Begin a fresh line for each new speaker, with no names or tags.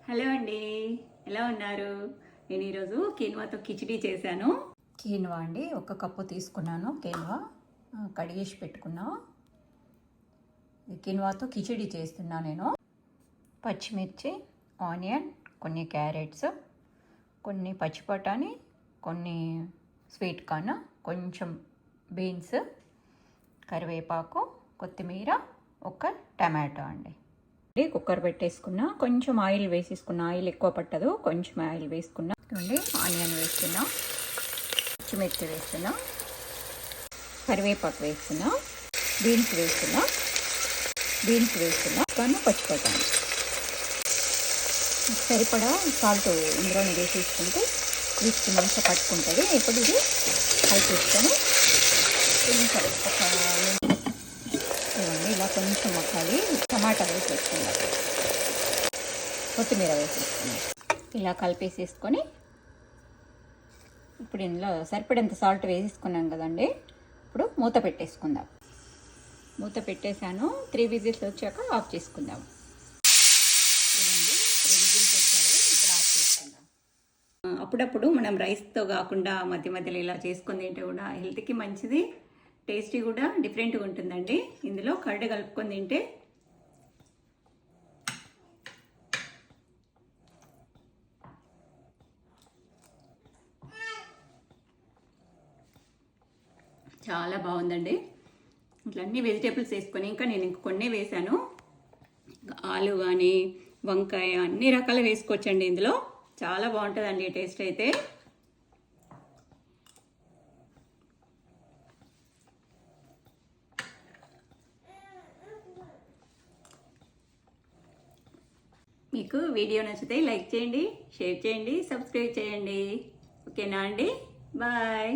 Hello అండి, ఎలా ఉన్నారు? నేను ఈరోజు కీన్వాతో కిచిడి చేశాను. కీన్వా అండి, 1 కప్పు తీసుకున్నాను. కీన్వా కడిగేసి పెట్టుకున్నా. కీన్వాతో కిచిడి చేస్తున్నా నేను. పచ్చిమిర్చి, ఆనియన్, కొన్ని క్యారెట్స్, కొన్ని పచ్చి బఠానీ, కొన్ని స్వీట్ కార్న్, కొంచెం బీన్స్, కరివేపాకు, కొత్తిమీర, 1 టమాటో అండి. కుక్కర్ పెట్టేసుకున్నా. కొంచెం ఆయిల్ వేసేసుకున్నా. ఆయిల్ ఎక్కువ పట్టదు, కొంచెం ఆయిల్ వేసుకున్నా. ఆనియన్ వేస్తున్నా, పచ్చిమిర్చి వేస్తున్నా, కరివేపాకు వేస్తున్నా, బీన్స్ వేస్తున్నా, పచ్చిపట్టాను సరిపడా సాల్ట్ ఇందులోనే వేసేసుకుంటే వీటికి మంచిగా పట్టుకుంటుంది. ఇప్పుడు ఇది కలిపేసుకొని ఇలా కొంచెం మగ్గాలి. టమాటా వేసేసుకుందాం, కొత్తిమీర వేసేసుకుందాం. ఇలా కలిపేసేసుకొని ఇప్పుడు ఇందులో సరిపడేంత సాల్ట్ వేసేసుకున్నాం కదండి. ఇప్పుడు మూత పెట్టేసుకుందాం. మూత పెట్టేశాను. 3 విజిల్స్ వచ్చాక ఆఫ్ చేసుకుందాం. 3 విజిల్స్ వచ్చాయి, ఇప్పుడు ఆఫ్ చేసుకుందాం. అప్పుడప్పుడు మనం రైస్తో కాకుండా మధ్య మధ్యలో ఇలా చేసుకొని తింటే కూడా హెల్త్కి మంచిది. టేస్టీ కూడా డిఫరెంట్గా ఉంటుందండి. ఇందులో కర్డ్ కలుపుకొని తింటే చాలా బాగుందండి. ఇట్లా అన్ని వెజిటేబుల్స్ వేసుకొని, ఇంకా నేను కొన్ని వేసాను. ఆలు కానీ వంకాయ అన్ని రకాలు వేసుకోవచ్చండి. ఇందులో చాలా బాగుంటుందండి టేస్ట్ అయితే. మీకు వీడియో నచ్చితే లైక్ చేయండి, షేర్ చేయండి, సబ్స్క్రైబ్ చేయండి. ఓకేనా అండి? బాయ్.